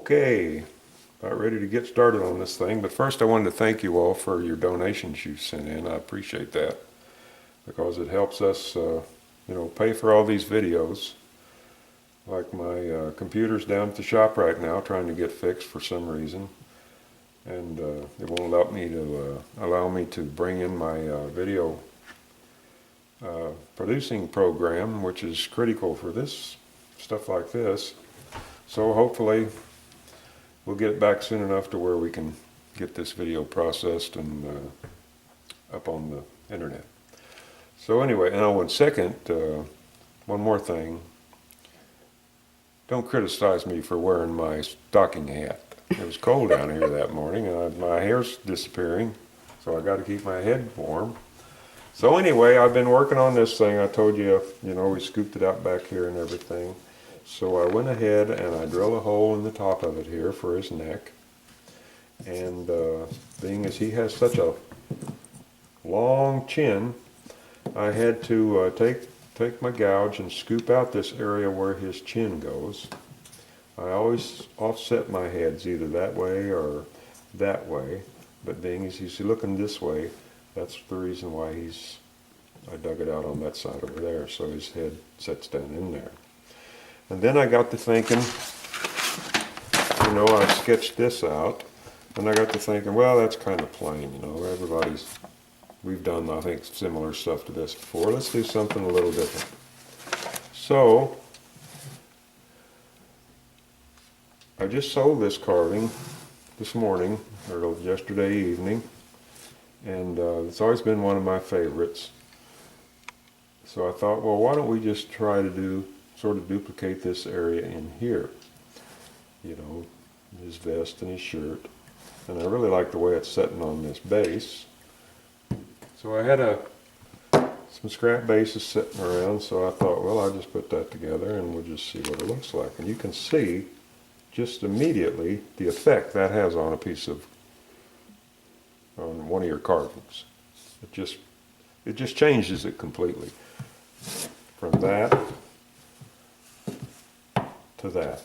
Okay, about ready to get started on this thing, but first I wanted to thank you all for your donations you've sent in. I appreciate that because it helps us, pay for all these videos. Like my computer's down at the shop right now trying to get fixed for some reason, and it won't allow me to bring in my video producing program, which is critical for this stuff like this. So hopefully we'll get it back soon enough to where we can get this video processed and up on the internet. So anyway, and one more thing. Don't criticize me for wearing my stocking hat. It was cold down here that morning and my hair's disappearing, so I got to keep my head warm. So anyway, I've been working on this thing. I told you, we scooped it out back here and everything. So I went ahead and I drilled a hole in the top of it here for his neck. And being as he has such a long chin, I had to take my gouge and scoop out this area where his chin goes. I always offset my heads either that way or that way, but being as he's looking this way, that's the reason why I dug it out on that side over there, so his head sets down in there. And then I got to thinking, I sketched this out, and I got to thinking, well, that's kind of plain, we've done, I think, similar stuff to this before. Let's do something a little different. So, I just sold this carving this morning, or yesterday evening, and it's always been one of my favorites. So I thought, well, why don't we just try to sort of duplicate this area in here, his vest and his shirt. And I really like the way it's sitting on this base. So I had some scrap bases sitting around, so I thought, well, I'll just put that together and we'll just see what it looks like. And you can see just immediately the effect that has on on one of your carvings. It just changes it completely. From that to that.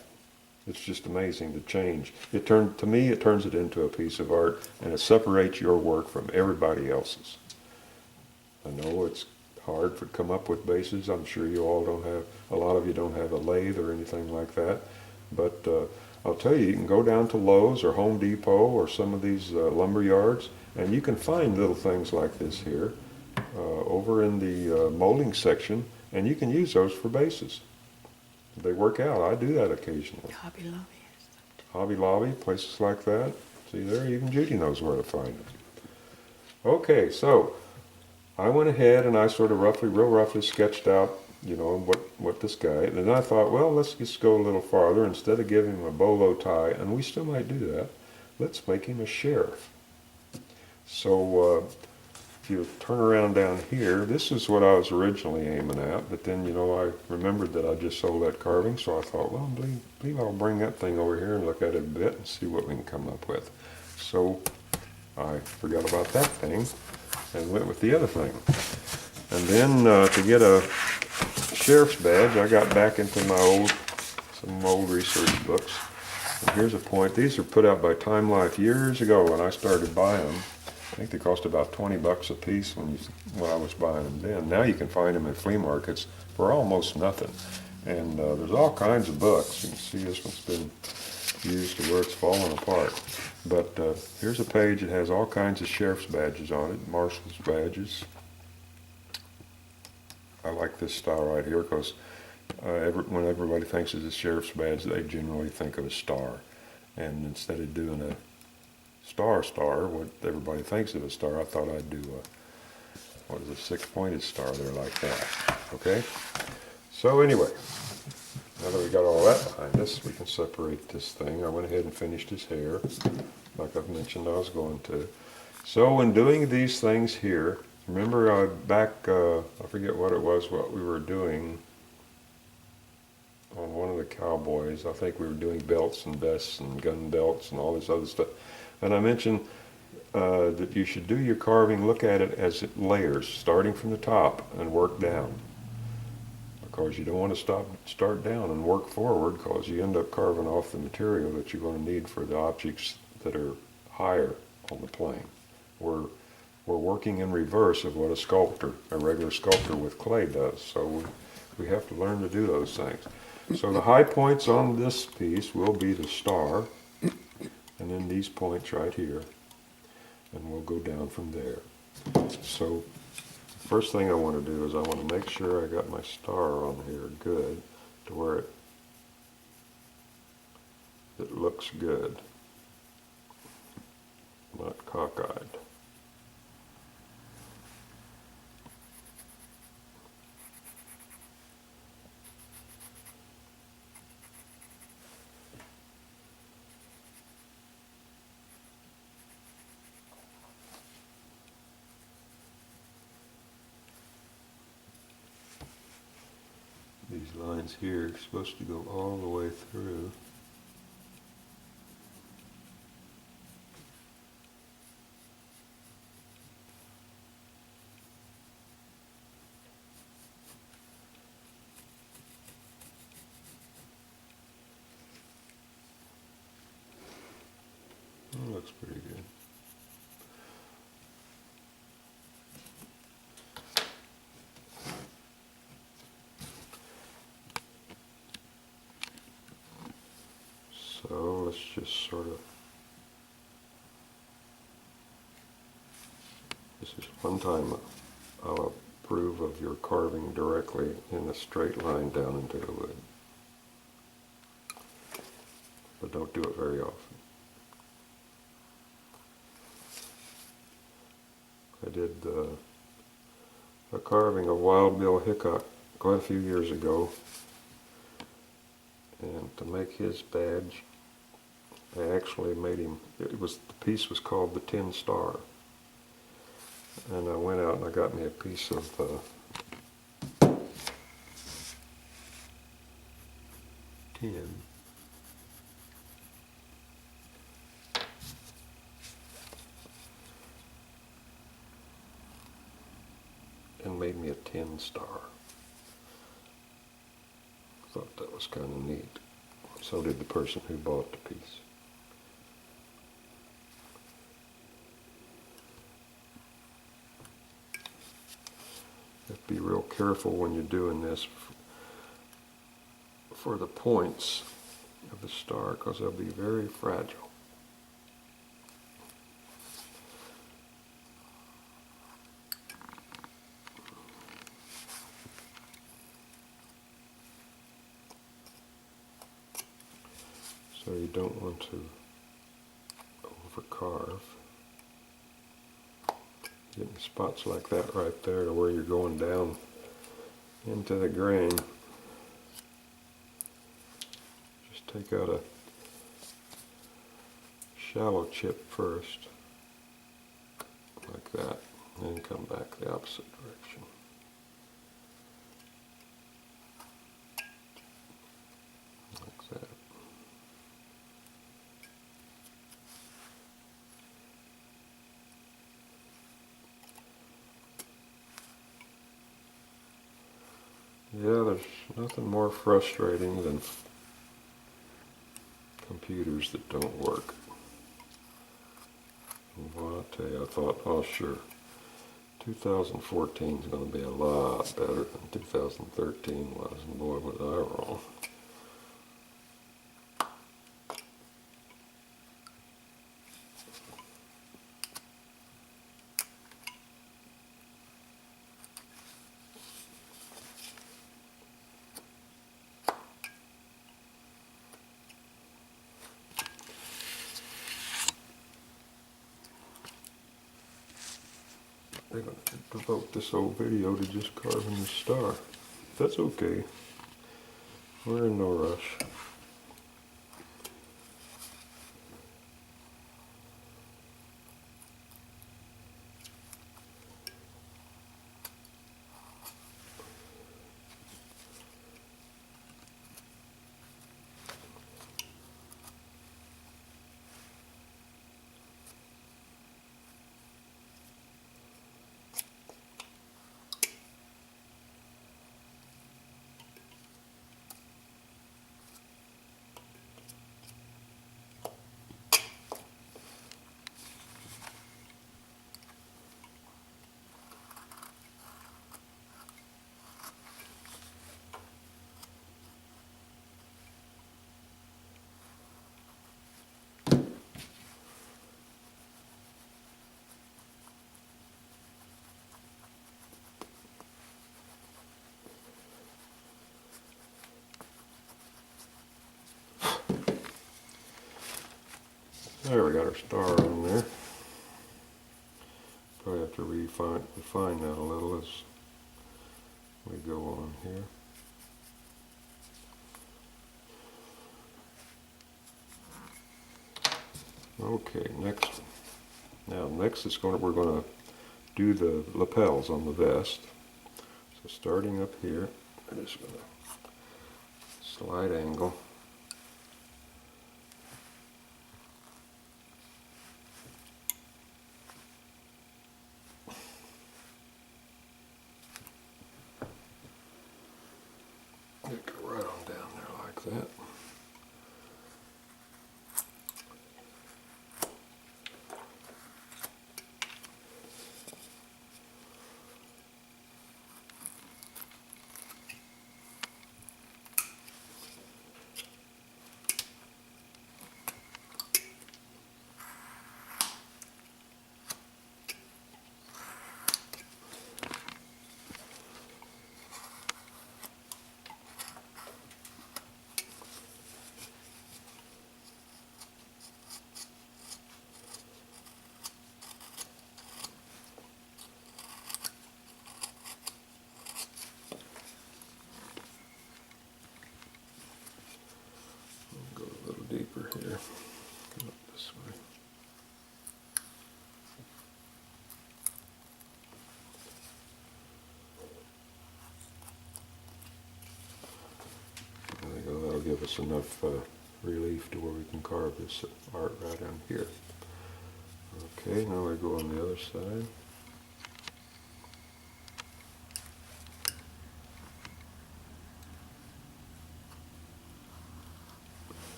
It's just amazing to change. To me, it turns it into a piece of art, and it separates your work from everybody else's. I know it's hard to come up with bases. I'm sure a lot of you don't have a lathe or anything like that. But I'll tell you, you can go down to Lowe's or Home Depot or some of these lumber yards, and you can find little things like this here over in the molding section, and you can use those for bases. They work out. I do that occasionally. Hobby Lobby. Hobby Lobby, places like that. See there, even Judy knows where to find it. Okay, so I went ahead and I sort of real roughly sketched out, what this guy, and then I thought, well, let's just go a little farther. Instead of giving him a bolo tie, and we still might do that, let's make him a sheriff. So if you turn around down here, this is what I was originally aiming at, but then, I remembered that I just sold that carving, so I thought, well, I believe I'll bring that thing over here and look at it a bit and see what we can come up with. So I forgot about that thing and went with the other thing. And then to get a sheriff's badge, I got back into some old research books. And here's a point. These are put out by Time Life years ago when I started buying them. I think they cost about 20 bucks a piece when I was buying them then. Now you can find them at flea markets for almost nothing. And there's all kinds of books. You can see this one's been used to where it's falling apart. But here's a page that has all kinds of sheriff's badges on it, marshal's badges. I like this style right here because when everybody thinks of a sheriff's badge, they generally think of a star. And instead of doing a star, what everybody thinks of a star, I thought I'd do a 6-pointed star there like that. Okay? So anyway, now that we got all that behind us, we can separate this thing. I went ahead and finished his hair, like I've mentioned I was going to. So when doing these things here, remember I forget what we were doing on one of the cowboys. I think we were doing belts and vests and gun belts and all this other stuff. And I mentioned that you should do your carving, look at it as it layers, starting from the top and work down. because you don't want to start down and work forward, because you end up carving off the material that you're going to need for the objects that are higher on the plane. We're working in reverse of what a regular sculptor with clay does. So we have to learn to do those things. So the high points on this piece will be the star, and then these points right here, and we'll go down from there. So the first thing I want to do is I want to make sure I got my star on here good, to where it looks good, not cockeyed. These lines here are supposed to go all the way through. That looks pretty good. So let's just sort of, this is one time I'll approve of your carving directly in a straight line down into the wood. But don't do it very often. I did a carving of Wild Bill Hickok quite a few years ago, and to make his badge, I actually made him, the piece was called the Tin Star, and I went out and I got me a piece of tin, and made me a tin star. Thought that was kind of neat. So did the person who bought the piece. You have to be real careful when you're doing this for the points of the star, because they'll be very fragile. So you don't want to overcarve. Getting spots like that right there to where you're going down into the grain. Just take out a shallow chip first, like that, and then come back the opposite direction. Like that. Yeah, there's nothing more frustrating than computers that don't work. Well, I'll tell you, I thought, oh sure, 2014 is going to be a lot better than 2013 was, and boy was I wrong. They're going to devote this whole video to just carving the star. That's okay. We're in no rush. There, we got our star on there. Probably have to refine that a little as we go on here. Okay, next. Now next we're going to do the lapels on the vest. So starting up here, I'm just going to slide angle. Go right on down there like that. Go a little deeper here. Come up this way. There we go. That'll give us enough relief to where we can carve this art right on here. Okay, now we go on the other side.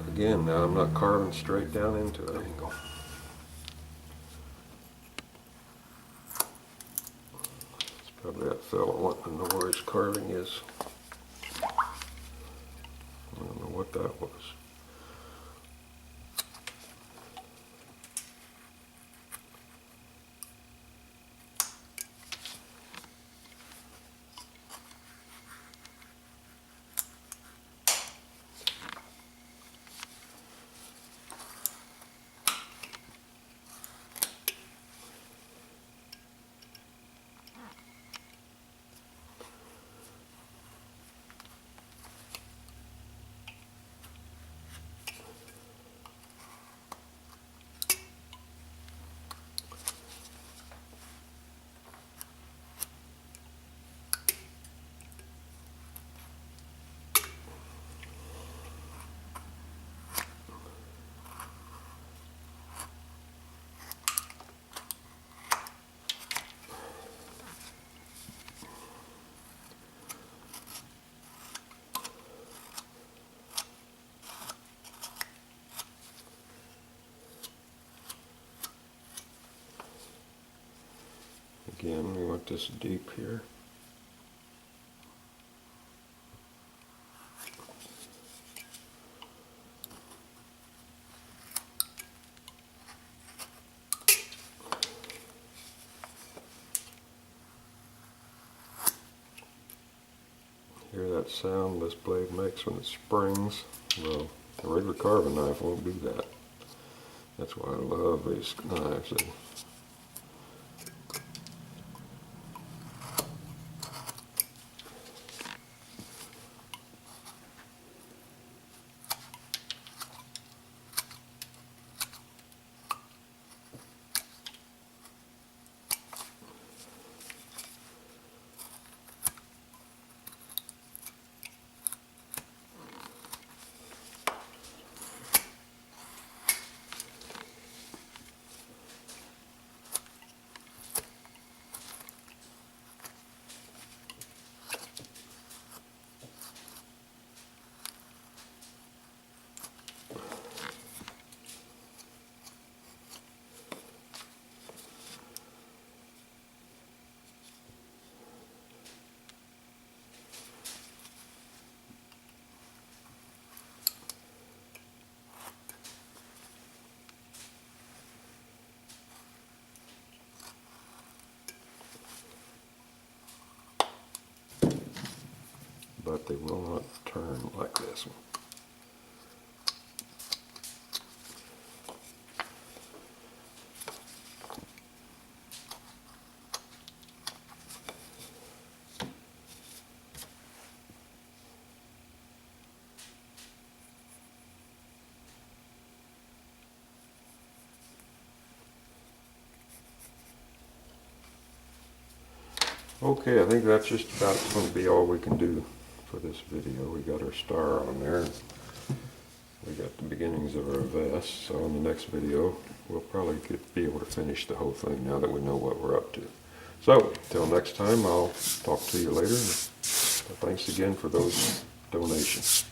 Again, now I'm not carving straight down into an angle. It's probably that fellow wanting to know where his carving is. I don't know what that was. Again, we want this deep here. Hear that sound this blade makes when it springs? Well, a regular carving knife won't do that. That's why I love these knives. But they will not turn like this one. Okay, I think that's just about going to be all we can do for this video. We got our star on there. We got the beginnings of our vest. So in the next video, we'll probably be able to finish the whole thing now that we know what we're up to. So, till next time, I'll talk to you later. Thanks again for those donations.